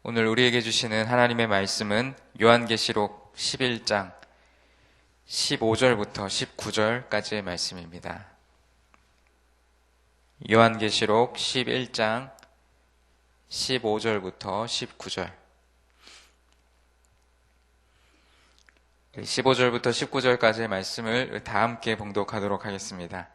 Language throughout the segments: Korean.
오늘 우리에게 주시는 하나님의 말씀은 요한계시록 11장 15절부터 19절까지의 말씀입니다. 요한계시록 11장 15절부터 19절. 15절부터 19절까지의 말씀을 다 함께 봉독하도록 하겠습니다.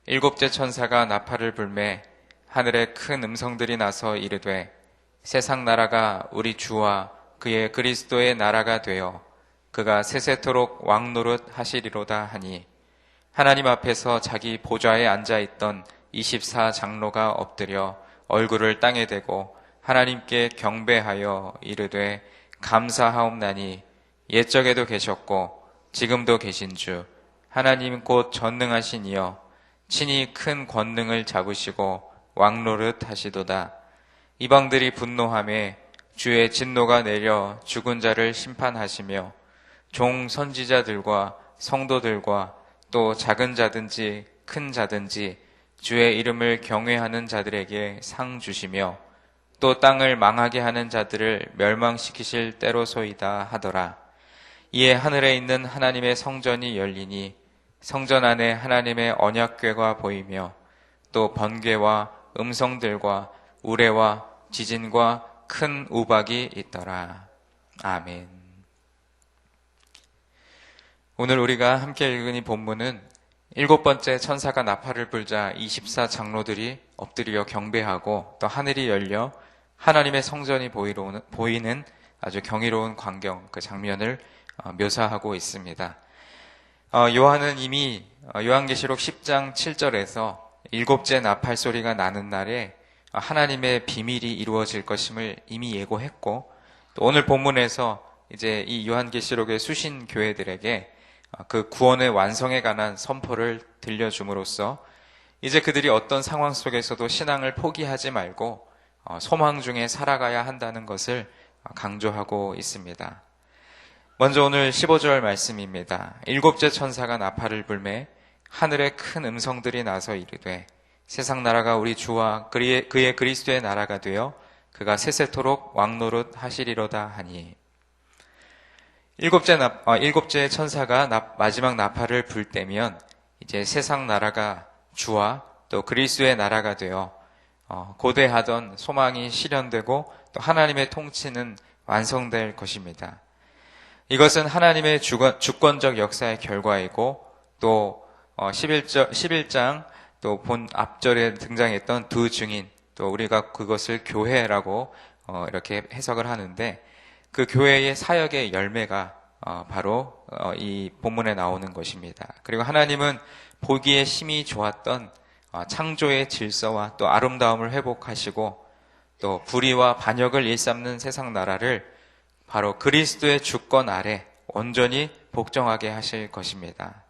일곱째 천사가 나팔을 불매 하늘에 큰 음성들이 나서 이르되 세상 나라가 우리 주와 그의 그리스도의 나라가 되어 그가 세세토록 왕노릇 하시리로다 하니 하나님 앞에서 자기 보좌에 앉아있던 24장로가 엎드려 얼굴을 땅에 대고 하나님께 경배하여 이르되 감사하옵나니 옛적에도 계셨고 지금도 계신 주 하나님 곧 전능하신 이여 친히 큰 권능을 잡으시고 왕노릇 하시도다. 이방들이 분노하며 주의 진노가 내려 죽은 자를 심판하시며 종 선지자들과 성도들과 또 작은 자든지 큰 자든지 주의 이름을 경외하는 자들에게 상 주시며 또 땅을 망하게 하는 자들을 멸망시키실 때로소이다 하더라. 이에 하늘에 있는 하나님의 성전이 열리니 성전 안에 하나님의 언약궤가 보이며 또 번개와 음성들과 우레와 지진과 큰 우박이 있더라. 아멘. 오늘 우리가 함께 읽은 이 본문은 일곱 번째 천사가 나팔을 불자 24장로들이 엎드려 경배하고 또 하늘이 열려 하나님의 성전이 보이는 아주 경이로운 광경, 그 장면을 묘사하고 있습니다. 요한은 이미 요한계시록 10장 7절에서 일곱째 나팔 소리가 나는 날에 하나님의 비밀이 이루어질 것임을 이미 예고했고, 또 오늘 본문에서 이제 이 요한계시록의 수신 교회들에게 그 구원의 완성에 관한 선포를 들려줌으로써 이제 그들이 어떤 상황 속에서도 신앙을 포기하지 말고 소망 중에 살아가야 한다는 것을 강조하고 있습니다. 먼저 오늘 15절 말씀입니다. 일곱째 천사가 나팔을 불매 하늘에 큰 음성들이 나서 이르되 세상 나라가 우리 주와 그의 그리스도의 나라가 되어 그가 세세토록 왕노릇 하시리로다 하니, 일곱째 천사가 마지막 나팔을 불 때면 이제 세상 나라가 주와 또 그리스도의 나라가 되어 고대하던 소망이 실현되고 또 하나님의 통치는 완성될 것입니다. 이것은 하나님의 주권적 역사의 결과이고 또 11장 또 본 앞절에 등장했던 두 증인, 또 우리가 그것을 교회라고 이렇게 해석을 하는데, 그 교회의 사역의 열매가 바로 이 본문에 나오는 것입니다. 그리고 하나님은 보기에 심히 좋았던 창조의 질서와 또 아름다움을 회복하시고 또 불의와 반역을 일삼는 세상 나라를 바로 그리스도의 주권 아래 온전히 복종하게 하실 것입니다.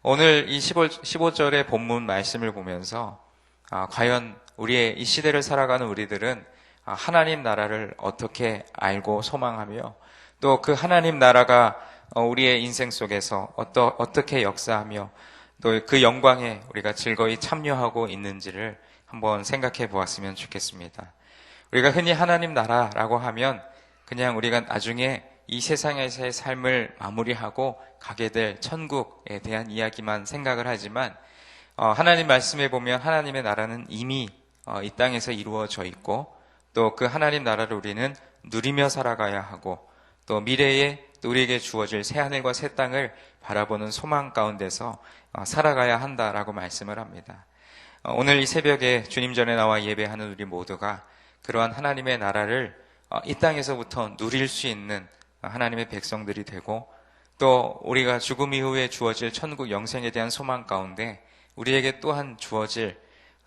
오늘 이 15절의 본문 말씀을 보면서 과연 우리의 이 시대를 살아가는 우리들은 하나님 나라를 어떻게 알고 소망하며 또 그 하나님 나라가 우리의 인생 속에서 어떻게 역사하며 또 그 영광에 우리가 즐거이 참여하고 있는지를 한번 생각해 보았으면 좋겠습니다. 우리가 흔히 하나님 나라라고 하면 그냥 우리가 나중에 이 세상에서의 삶을 마무리하고 가게 될 천국에 대한 이야기만 생각을 하지만 하나님 말씀에 보면 하나님의 나라는 이미 이 땅에서 이루어져 있고 또 그 하나님 나라를 우리는 누리며 살아가야 하고 또 미래에 또 우리에게 주어질 새하늘과 새 땅을 바라보는 소망 가운데서 살아가야 한다라고 말씀을 합니다. 오늘 이 새벽에 주님 전에 나와 예배하는 우리 모두가 그러한 하나님의 나라를 이 땅에서부터 누릴 수 있는 하나님의 백성들이 되고 또 우리가 죽음 이후에 주어질 천국 영생에 대한 소망 가운데 우리에게 또한 주어질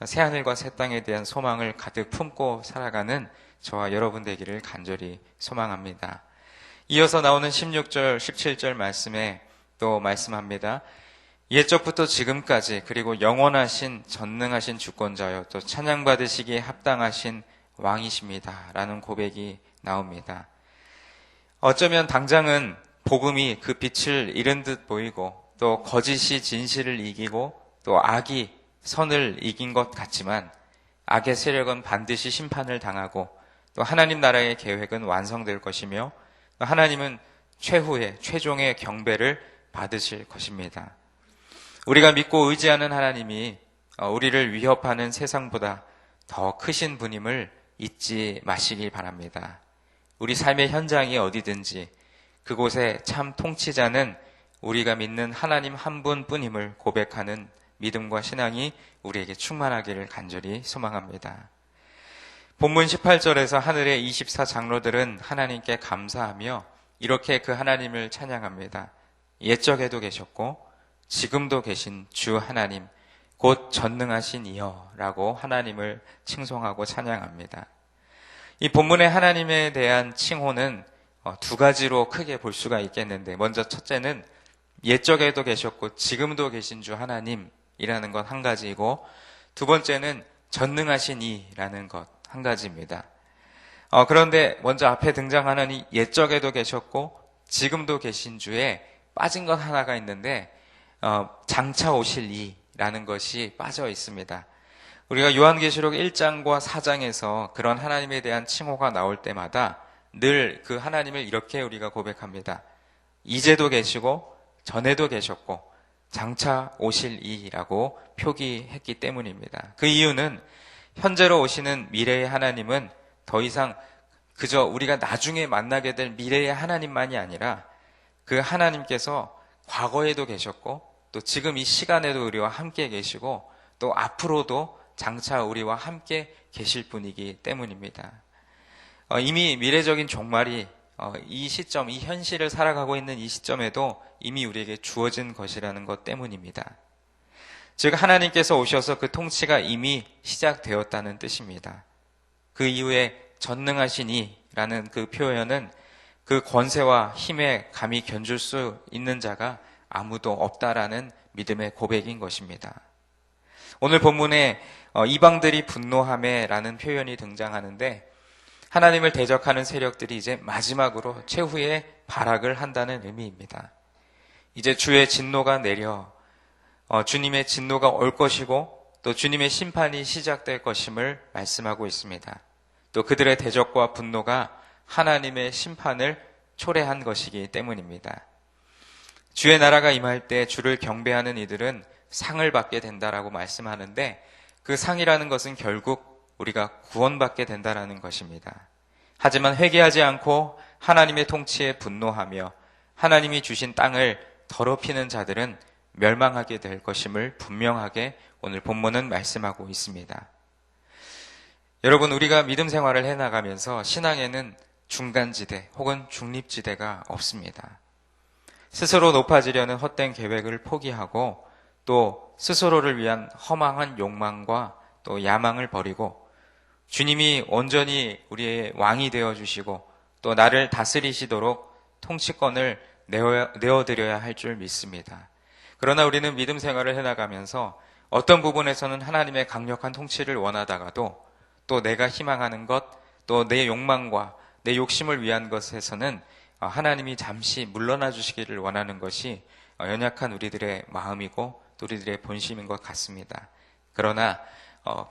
새하늘과 새 땅에 대한 소망을 가득 품고 살아가는 저와 여러분 되기를 간절히 소망합니다. 이어서 나오는 16절, 17절 말씀에 또 말씀합니다. 옛적부터 지금까지 그리고 영원하신 전능하신 주권자여 또 찬양받으시기에 합당하신 왕이십니다 라는 고백이 나옵니다. 어쩌면 당장은 복음이 그 빛을 잃은 듯 보이고 또 거짓이 진실을 이기고 또 악이 선을 이긴 것 같지만 악의 세력은 반드시 심판을 당하고 또 하나님 나라의 계획은 완성될 것이며 하나님은 최후의 최종의 경배를 받으실 것입니다. 우리가 믿고 의지하는 하나님이 우리를 위협하는 세상보다 더 크신 분임을 잊지 마시기 바랍니다. 우리 삶의 현장이 어디든지 그곳에 참 통치자는 우리가 믿는 하나님 한 분뿐임을 고백하는 믿음과 신앙이 우리에게 충만하기를 간절히 소망합니다. 본문 18절에서 하늘의 24장로들은 하나님께 감사하며 이렇게 그 하나님을 찬양합니다. 옛적에도 계셨고 지금도 계신 주 하나님 곧 전능하신 이여 라고 하나님을 칭송하고 찬양합니다. 이 본문의 하나님에 대한 칭호는 두 가지로 크게 볼 수가 있겠는데, 먼저 첫째는 옛적에도 계셨고 지금도 계신 주 하나님이라는 것 한 가지이고, 두 번째는 전능하신 이라는 것 한 가지입니다. 그런데 먼저 앞에 등장하는 이 옛적에도 계셨고 지금도 계신 주에 빠진 것 하나가 있는데 장차 오실 이라는 것이 빠져 있습니다. 우리가 요한계시록 1장과 4장에서 그런 하나님에 대한 칭호가 나올 때마다 늘 그 하나님을 이렇게 우리가 고백합니다. 이제도 계시고 전에도 계셨고 장차 오실 이라고 표기했기 때문입니다. 그 이유는 현재로 오시는 미래의 하나님은 더 이상 그저 우리가 나중에 만나게 될 미래의 하나님만이 아니라 그 하나님께서 과거에도 계셨고 또 지금 이 시간에도 우리와 함께 계시고 또 앞으로도 장차 우리와 함께 계실 분이기 때문입니다. 이미 미래적인 종말이 이 시점, 이 현실을 살아가고 있는 이 시점에도 이미 우리에게 주어진 것이라는 것 때문입니다. 즉 하나님께서 오셔서 그 통치가 이미 시작되었다는 뜻입니다. 그 이후에 전능하신 이라는 그 표현은 그 권세와 힘에 감히 견줄 수 있는 자가 아무도 없다라는 믿음의 고백인 것입니다. 오늘 본문에 이방들이 분노하매라는 표현이 등장하는데 하나님을 대적하는 세력들이 이제 마지막으로 최후의 발악을 한다는 의미입니다. 이제 주의 진노가 내려 주님의 진노가 올 것이고 또 주님의 심판이 시작될 것임을 말씀하고 있습니다. 또 그들의 대적과 분노가 하나님의 심판을 초래한 것이기 때문입니다. 주의 나라가 임할 때 주를 경배하는 이들은 상을 받게 된다라고 말씀하는데 그 상이라는 것은 결국 우리가 구원받게 된다라는 것입니다. 하지만 회개하지 않고 하나님의 통치에 분노하며 하나님이 주신 땅을 더럽히는 자들은 멸망하게 될 것임을 분명하게 오늘 본문은 말씀하고 있습니다. 여러분, 우리가 믿음 생활을 해나가면서 신앙에는 중간지대 혹은 중립지대가 없습니다. 스스로 높아지려는 헛된 계획을 포기하고 또 스스로를 위한 허망한 욕망과 또 야망을 버리고 주님이 온전히 우리의 왕이 되어주시고 또 나를 다스리시도록 통치권을 내어드려야 할 줄 믿습니다. 그러나 우리는 믿음 생활을 해나가면서 어떤 부분에서는 하나님의 강력한 통치를 원하다가도 또 내가 희망하는 것, 또 내 욕망과 내 욕심을 위한 것에서는 하나님이 잠시 물러나 주시기를 원하는 것이 연약한 우리들의 마음이고 또 우리들의 본심인 것 같습니다. 그러나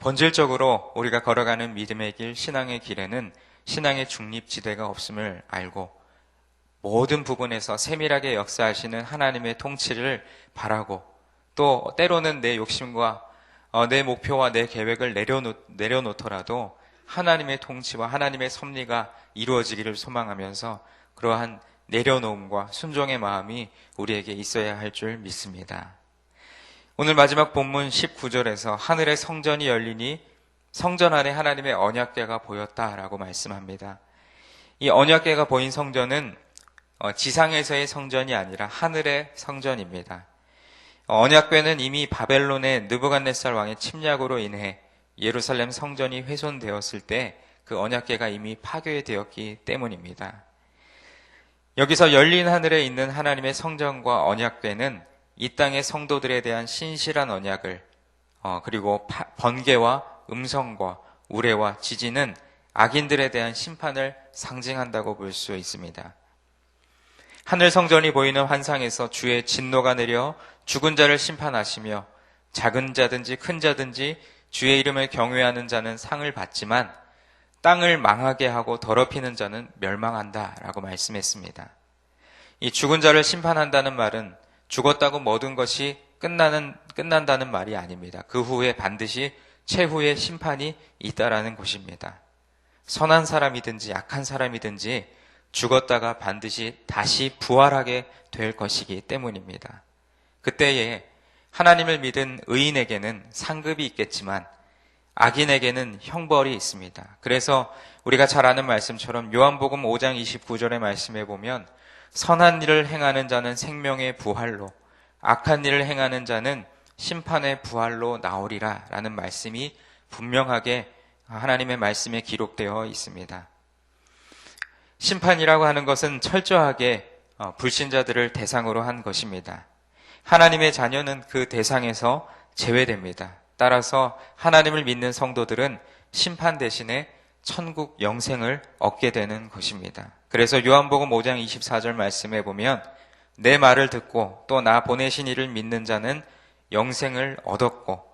본질적으로 우리가 걸어가는 믿음의 길, 신앙의 길에는 신앙의 중립지대가 없음을 알고 모든 부분에서 세밀하게 역사하시는 하나님의 통치를 바라고 또 때로는 내 욕심과 내 목표와 내 계획을 내려놓더라도 하나님의 통치와 하나님의 섭리가 이루어지기를 소망하면서 그러한 내려놓음과 순종의 마음이 우리에게 있어야 할 줄 믿습니다. 오늘 마지막 본문 19절에서 하늘의 성전이 열리니 성전 안에 하나님의 언약궤가 보였다라고 말씀합니다. 이 언약궤가 보인 성전은 지상에서의 성전이 아니라 하늘의 성전입니다. 언약궤는 이미 바벨론의 느부갓네살 왕의 침략으로 인해 예루살렘 성전이 훼손되었을 때 그 언약궤가 이미 파괴되었기 때문입니다. 여기서 열린 하늘에 있는 하나님의 성전과 언약궤는 이 땅의 성도들에 대한 신실한 언약을 그리고 번개와 음성과 우레와 지진은 악인들에 대한 심판을 상징한다고 볼 수 있습니다. 하늘 성전이 보이는 환상에서 주의 진노가 내려 죽은 자를 심판하시며 작은 자든지 큰 자든지 주의 이름을 경외하는 자는 상을 받지만 땅을 망하게 하고 더럽히는 자는 멸망한다라고 말씀했습니다. 이 죽은 자를 심판한다는 말은 죽었다고 모든 것이 끝난다는 말이 아닙니다. 그 후에 반드시 최후의 심판이 있다라는 것입니다. 선한 사람이든지 약한 사람이든지 죽었다가 반드시 다시 부활하게 될 것이기 때문입니다. 그때에 하나님을 믿은 의인에게는 상급이 있겠지만 악인에게는 형벌이 있습니다. 그래서 우리가 잘 아는 말씀처럼 요한복음 5장 29절의 말씀에 보면 선한 일을 행하는 자는 생명의 부활로, 악한 일을 행하는 자는 심판의 부활로 나오리라 라는 말씀이 분명하게 하나님의 말씀에 기록되어 있습니다. 심판이라고 하는 것은 철저하게 불신자들을 대상으로 한 것입니다. 하나님의 자녀는 그 대상에서 제외됩니다. 따라서 하나님을 믿는 성도들은 심판 대신에 천국 영생을 얻게 되는 것입니다. 그래서 요한복음 5장 24절 말씀에 보면 내 말을 듣고 또 나 보내신 이를 믿는 자는 영생을 얻었고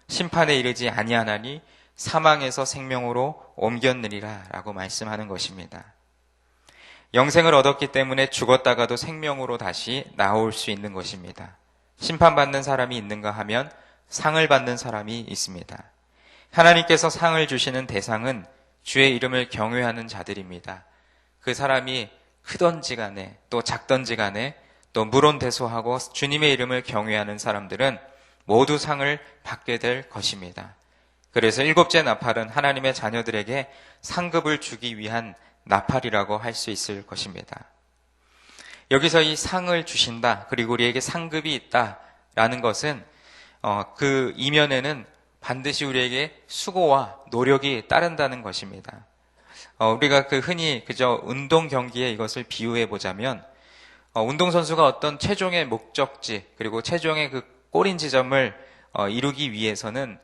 심판에 이르지 아니하나니 사망에서 생명으로 옮겼느니라 라고 말씀하는 것입니다. 영생을 얻었기 때문에 죽었다가도 생명으로 다시 나올 수 있는 것입니다. 심판받는 사람이 있는가 하면 상을 받는 사람이 있습니다. 하나님께서 상을 주시는 대상은 주의 이름을 경외하는 자들입니다. 그 사람이 크던지 간에 또 작던지 간에 또 물론대소하고 주님의 이름을 경외하는 사람들은 모두 상을 받게 될 것입니다. 그래서 일곱째 나팔은 하나님의 자녀들에게 상급을 주기 위한 나팔이라고 할 수 있을 것입니다. 여기서 이 상을 주신다, 그리고 우리에게 상급이 있다라는 것은 그 이면에는 반드시 우리에게 수고와 노력이 따른다는 것입니다. 우리가 흔히 그저 운동 경기에 이것을 비유해 보자면 운동선수가 어떤 최종의 목적지 그리고 최종의 그 꼬린 지점을 이루기 위해서는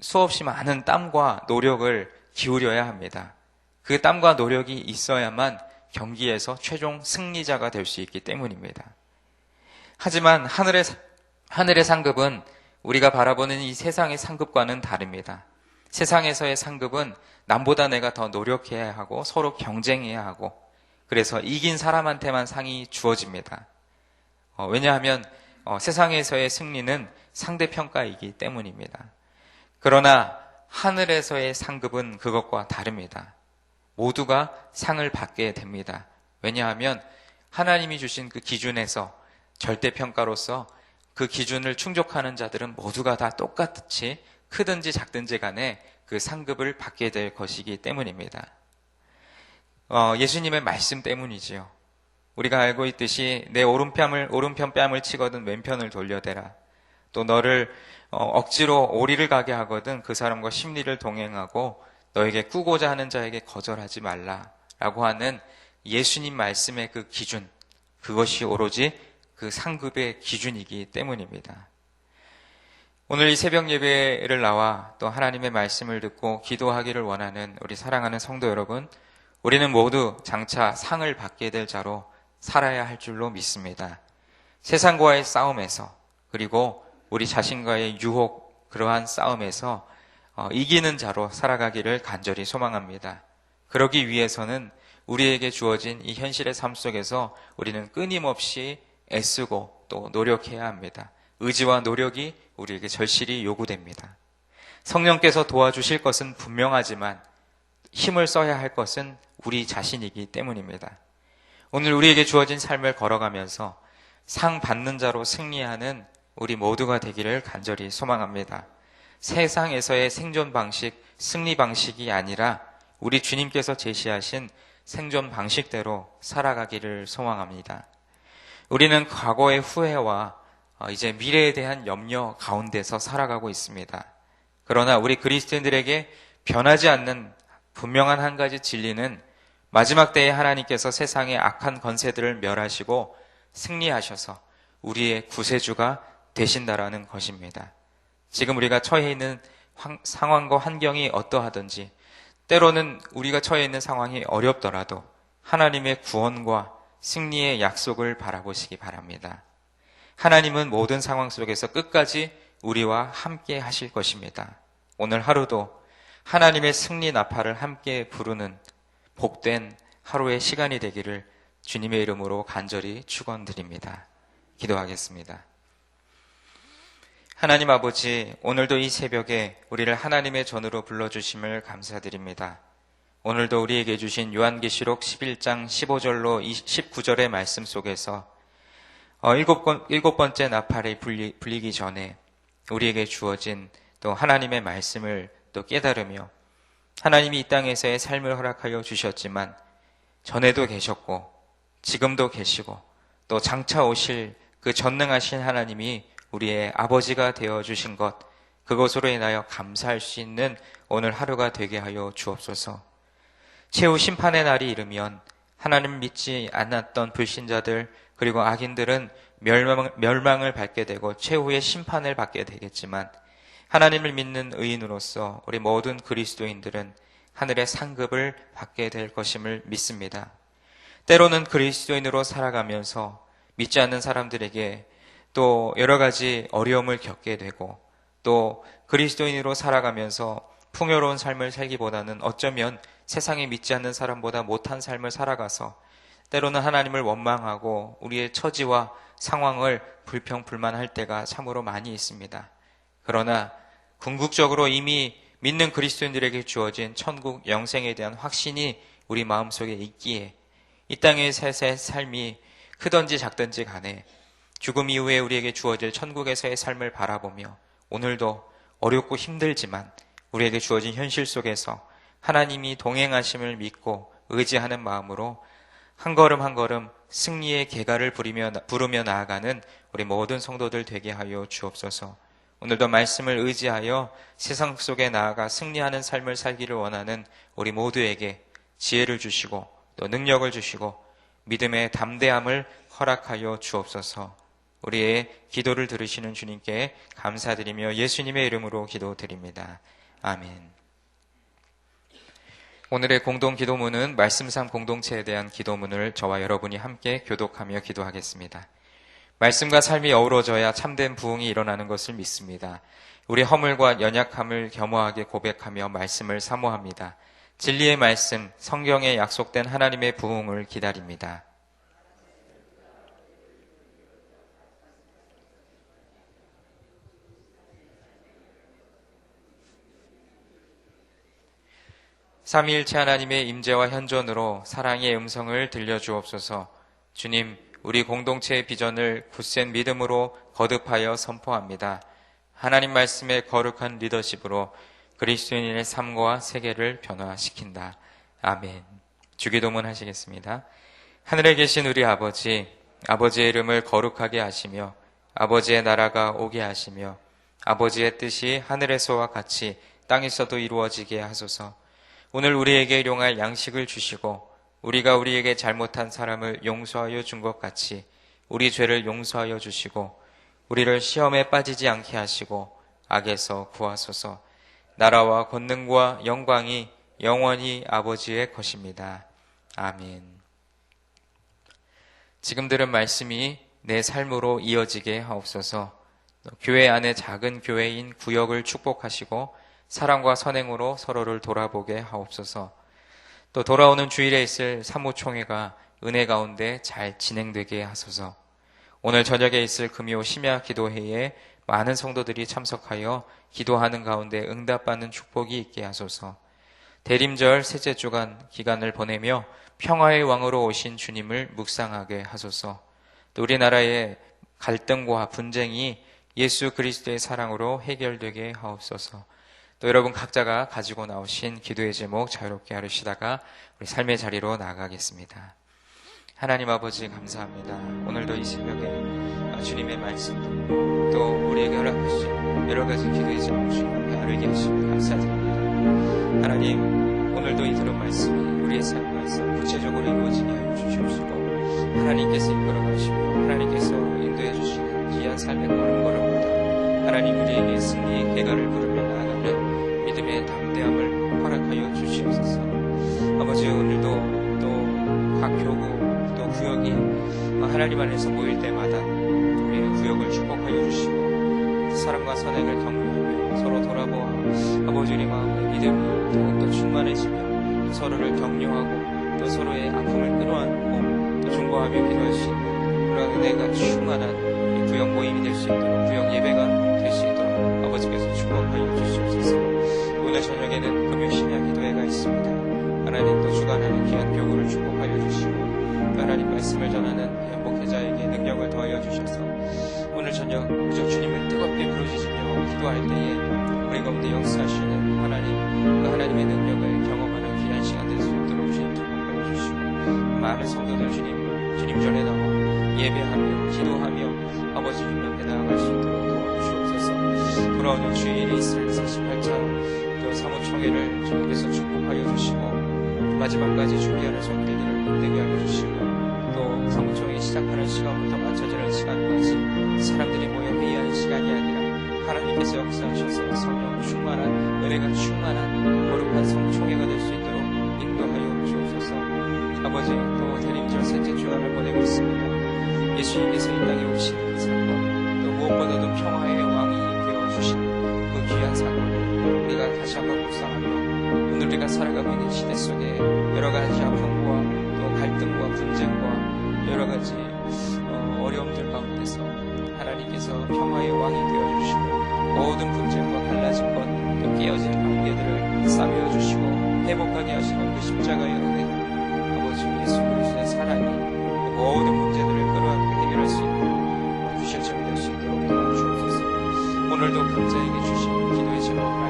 수없이 많은 땀과 노력을 기울여야 합니다. 그 땀과 노력이 있어야만 경기에서 최종 승리자가 될 수 있기 때문입니다. 하지만 하늘의 상급은 우리가 바라보는 이 세상의 상급과는 다릅니다. 세상에서의 상급은 남보다 내가 더 노력해야 하고 서로 경쟁해야 하고 그래서 이긴 사람한테만 상이 주어집니다. 왜냐하면 세상에서의 승리는 상대평가이기 때문입니다. 그러나 하늘에서의 상급은 그것과 다릅니다. 모두가 상을 받게 됩니다. 왜냐하면 하나님이 주신 그 기준에서 절대평가로서 그 기준을 충족하는 자들은 모두가 다 똑같이 크든지 작든지 간에 그 상급을 받게 될 것이기 때문입니다. 예수님의 말씀 때문이지요. 우리가 알고 있듯이 내 오른편 뺨을 치거든 왼편을 돌려대라. 또 너를 억지로 오리를 가게 하거든 그 사람과 심리를 동행하고 너에게 꾸고자 하는 자에게 거절하지 말라라고 하는 예수님 말씀의 그 기준, 그것이 오로지 그 상급의 기준이기 때문입니다. 오늘 이 새벽 예배를 나와 또 하나님의 말씀을 듣고 기도하기를 원하는 우리 사랑하는 성도 여러분, 우리는 모두 장차 상을 받게 될 자로 살아야 할 줄로 믿습니다. 세상과의 싸움에서 그리고 우리 자신과의 유혹, 그러한 싸움에서 이기는 자로 살아가기를 간절히 소망합니다. 그러기 위해서는 우리에게 주어진 이 현실의 삶 속에서 우리는 끊임없이 애쓰고 또 노력해야 합니다. 의지와 노력이 우리에게 절실히 요구됩니다. 성령께서 도와주실 것은 분명하지만 힘을 써야 할 것은 우리 자신이기 때문입니다. 오늘 우리에게 주어진 삶을 걸어가면서 상 받는 자로 승리하는 우리 모두가 되기를 간절히 소망합니다. 세상에서의 생존 방식, 승리 방식이 아니라 우리 주님께서 제시하신 생존 방식대로 살아가기를 소망합니다. 우리는 과거의 후회와 이제 미래에 대한 염려 가운데서 살아가고 있습니다. 그러나 우리 그리스도인들에게 변하지 않는 분명한 한 가지 진리는 마지막 때에 하나님께서 세상의 악한 권세들을 멸하시고 승리하셔서 우리의 구세주가 되신다라는 것입니다. 지금 우리가 처해 있는 상황과 환경이 어떠하든지 때로는 우리가 처해 있는 상황이 어렵더라도 하나님의 구원과 승리의 약속을 바라보시기 바랍니다. 하나님은 모든 상황 속에서 끝까지 우리와 함께 하실 것입니다. 오늘 하루도 하나님의 승리 나팔을 함께 부르는 복된 하루의 시간이 되기를 주님의 이름으로 간절히 축원드립니다. 기도하겠습니다. 하나님 아버지, 오늘도 이 새벽에 우리를 하나님의 전으로 불러주심을 감사드립니다. 오늘도 우리에게 주신 요한계시록 11장 15절로 19절의 말씀 속에서 일곱 번째 나팔이 불리기 전에 우리에게 주어진 또 하나님의 말씀을 또 깨달으며 하나님이 이 땅에서의 삶을 허락하여 주셨지만 전에도 계셨고 지금도 계시고 또 장차 오실 그 전능하신 하나님이 우리의 아버지가 되어주신 것, 그것으로 인하여 감사할 수 있는 오늘 하루가 되게 하여 주옵소서. 최후 심판의 날이 이르면 하나님 믿지 않았던 불신자들 그리고 악인들은 멸망을 받게 되고 최후의 심판을 받게 되겠지만 하나님을 믿는 의인으로서 우리 모든 그리스도인들은 하늘의 상급을 받게 될 것임을 믿습니다. 때로는 그리스도인으로 살아가면서 믿지 않는 사람들에게 또 여러 가지 어려움을 겪게 되고 또 그리스도인으로 살아가면서 풍요로운 삶을 살기보다는 어쩌면 세상에 믿지 않는 사람보다 못한 삶을 살아가서 때로는 하나님을 원망하고 우리의 처지와 상황을 불평불만할 때가 참으로 많이 있습니다. 그러나 궁극적으로 이미 믿는 그리스도인들에게 주어진 천국 영생에 대한 확신이 우리 마음속에 있기에 이 땅에서의 삶이 크든지 작든지 간에 죽음 이후에 우리에게 주어질 천국에서의 삶을 바라보며 오늘도 어렵고 힘들지만 우리에게 주어진 현실 속에서 하나님이 동행하심을 믿고 의지하는 마음으로 한 걸음 한 걸음 승리의 계가를 부르며 나아가는 우리 모든 성도들 되게 하여 주옵소서. 오늘도 말씀을 의지하여 세상 속에 나아가 승리하는 삶을 살기를 원하는 우리 모두에게 지혜를 주시고 또 능력을 주시고 믿음의 담대함을 허락하여 주옵소서. 우리의 기도를 들으시는 주님께 감사드리며 예수님의 이름으로 기도드립니다. 아멘. 오늘의 공동 기도문은 말씀삼 공동체에 대한 기도문을 저와 여러분이 함께 교독하며 기도하겠습니다. 말씀과 삶이 어우러져야 참된 부흥이 일어나는 것을 믿습니다. 우리 허물과 연약함을 겸허하게 고백하며 말씀을 사모합니다. 진리의 말씀, 성경에 약속된 하나님의 부흥을 기다립니다. 삼위일체 하나님의 임재와 현존으로 사랑의 음성을 들려주옵소서. 주님, 우리 공동체의 비전을 굳센 믿음으로 거듭하여 선포합니다. 하나님 말씀의 거룩한 리더십으로 그리스도인의 삶과 세계를 변화시킨다. 아멘. 주기도문 하시겠습니다. 하늘에 계신 우리 아버지, 아버지의 이름을 거룩하게 하시며 아버지의 나라가 오게 하시며 아버지의 뜻이 하늘에서와 같이 땅에서도 이루어지게 하소서. 오늘 우리에게 일용할 양식을 주시고 우리가 우리에게 잘못한 사람을 용서하여 준 것 같이 우리 죄를 용서하여 주시고 우리를 시험에 빠지지 않게 하시고 악에서 구하소서. 나라와 권능과 영광이 영원히 아버지의 것입니다. 아멘. 지금 들은 말씀이 내 삶으로 이어지게 하옵소서. 교회 안에 작은 교회인 구역을 축복하시고 사랑과 선행으로 서로를 돌아보게 하옵소서. 또 돌아오는 주일에 있을 사무총회가 은혜 가운데 잘 진행되게 하소서. 오늘 저녁에 있을 금요 심야 기도회에 많은 성도들이 참석하여 기도하는 가운데 응답받는 축복이 있게 하소서. 대림절 셋째 주간 기간을 보내며 평화의 왕으로 오신 주님을 묵상하게 하소서. 또 우리나라의 갈등과 분쟁이 예수 그리스도의 사랑으로 해결되게 하옵소서. 또 여러분 각자가 가지고 나오신 기도의 제목 자유롭게 하시다가 우리 삶의 자리로 나아가겠습니다. 하나님 아버지 감사합니다. 오늘도 이 새벽에 주님의 말씀 또 우리에게 허락하신 여러 가지 기도의 제목 주님 앞에 아뢰게 하시며 감사드립니다. 하나님 오늘도 이 들은 말씀이 우리의 삶에서 구체적으로 이루어지게 하여 주시옵시고 하나님께서 이끌어가시고 하나님께서 인도해 주시는 귀한 삶의 걸음걸음마다 하나님 우리에게 승리의 계가를 부르며 나아가는 믿음의 담대함을 허락하여 주시옵소서. 아버지 오늘도 또 각 교구 또 구역이 하나님 안에서 모일 때마다 우리의 구역을 축복하여 주시고 사랑과 선행을 격려하며 서로 돌아보아 아버지 우리 마음의 믿음이 더욱더 충만해지며 또 서로를 격려하고 또 서로의 아픔을 끌어안고 또 중보하며 기도할 수 있는 그런 은혜가 충만한 구역 모임이 될 수 있도록 구역 예배가 될 수 있도록 아버지께서 축복하여 주시옵소서. 오늘 저녁에는 금요 심야 기도회가 있습니다. 하나님 또 주관하는 귀한 교구를 축복하여 주시고 또 하나님 말씀을 전하는 목회자에게 능력을 더하여 주셔서 오늘 저녁 오직 주님을 뜨겁게 부르짖으며 기도할 때에 우리 가운데 역사하시는 하나님 그 하나님의 능력을 경험하는 귀한 시간 될 수 있도록 주님 축복하여 주시고 많은 성도들 주님 전에 나와 예배하며 기도하며 아버지 주님 앞에 나아갈 수 있도록 도와주시옵소서. 돌아오는 주일이 있을 48차 또 사무총회를 주님께서 축복하여 주시고 마지막까지 준비하는 손길들을 힘되게 하여 주시고 또 사무총회 시작하는 시간부터 맞춰지는 시간까지 사람들이 모여 회의하는 시간이 아니라 하나님께서 역사하셔서 성령 충만한 은혜가 충만한 거룩한 성총회가 될 수 있도록 인도하여 주옵소서. 아버지 또 대림절 셋째 주간을 보내고 있습니다. 예수님께서 이 땅에 오신 사건 또 무엇보다도 평화의 왕이 되어주신 그 귀한 사건을 우리가 다시 한번 묵상하며 오늘 우리가 살아가고 있는 시대 속에 여러가지 아픔과 또 갈등과 분쟁과 여러가지 어려움들 가운데서 하나님께서 평화의 왕이 되어주시고 모든 분쟁과 갈라진 것 또 깨어진 관계들을 싸매어주시고 회복하게 하시는 그 십자가의 은혜 아버지 예수 그리스도의 사랑이 모든 문제들을 끌어안고 해결할 수 있는 귀신 점이 될 수 있도록 도와주옵소서. 오늘도 각자에게 주신 기도의 제목을